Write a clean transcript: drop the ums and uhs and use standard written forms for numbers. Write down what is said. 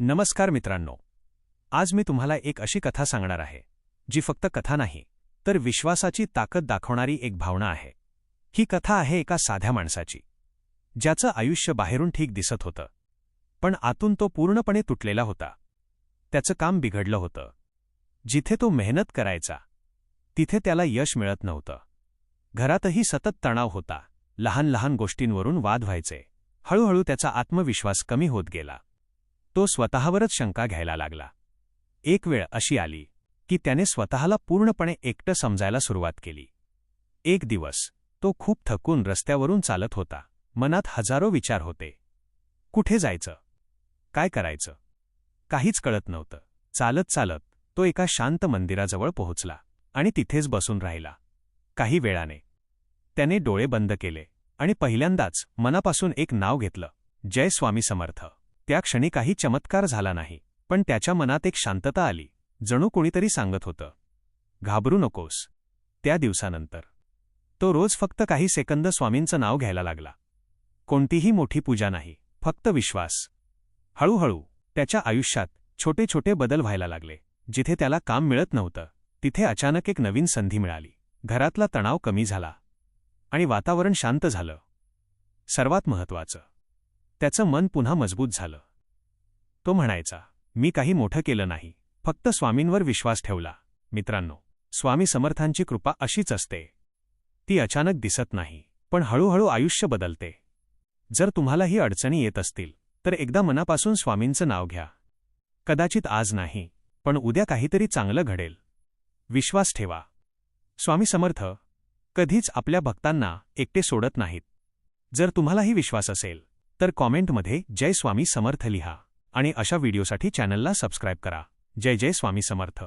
नमस्कार मित्रांनो, आज मी तुम्हाला एक अशी कथा सांगणार आहे जी फक्त कथा नाही तर विश्वासाची ताकद दाखवणारी एक भावना आहे। ही कथा आहे एका साध्या माणसाची ज्याचं आयुष्य बाहेरून ठीक दिसत होतं, पण आतून तो पूर्णपणे तुटलेला होता। त्याचं काम बिघडलं होतं, जिथे तो मेहनत करायचा तिथे त्याला यश मिळत नव्हतं। घरातही सतत तणाव होता, लहान लहान गोष्टींवरून वाद व्हायचे। हळूहळू त्याचा आत्मविश्वास कमी होत गेला। तो स्वतःवरच शंका घ्यायला लागला। एक वेळ अशी आली की त्याने स्वतःला पूर्णपणे एकटं समजायला सुरुवात केली। एक दिवस तो खूप थकून रस्त्यावरून चालत होता। मनात हजारो विचार होते। कुठे जायचं, काय करायचं, काहीच कळत नव्हतं। चालत चालत तो एका शांत मंदिराजवळ पोहोचला आणि तिथेच बसून राहिला। काही वेळाने त्याने डोळे बंद केले आणि पहिल्यांदाच मनापासून एक नाव घेतलं, जय स्वामी समर्थ। त्या क्षणी काही चमत्कार झाला नाही, पण त्याच्या मनात एक शांतता आली, जणू कोणीतरी सांगत होतं, घाबरू नकोस। त्या दिवसानंतर तो रोज फक्त काही सेकंद स्वामींचं नाव घ्यायला लागला। कोणतीही मोठी पूजा नाही, फक्त विश्वास। हळूहळू त्याच्या आयुष्यात छोटे छोटे बदल व्हायला लागले। जिथे त्याला काम मिळत नव्हतं तिथे अचानक एक नवीन संधी मिळाली। घरातला तणाव कमी झाला आणि वातावरण शांत झालं। सर्वात महत्त्वाचं, त्याचं मन पुन्हा मजबूत झालं। तो म्हणायचा, मी काही मोठं केलं नाही, फक्त स्वामींवर विश्वास ठेवला। मित्रांनो, स्वामी समर्थांची कृपा अशीच असते। ती अचानक दिसत नाही, पण हळूहळू आयुष्य बदलते। जर तुम्हालाही अडचणी येत असतील तर एकदा मनापासून स्वामींचं नाव घ्या। कदाचित आज नाही, पण उद्या काहीतरी चांगलं घडेल। विश्वास ठेवा। स्वामी समर्थ कधीच आपल्या भक्तांना एकटे सोडत नाहीत। जर तुम्हालाही विश्वास असेल तर कॉमेंटमध्ये जय स्वामी समर्थ लिहा आणि अशा व्हिडिओसाठी चॅनलला सबस्क्राईब करा। जय जय स्वामी समर्थ।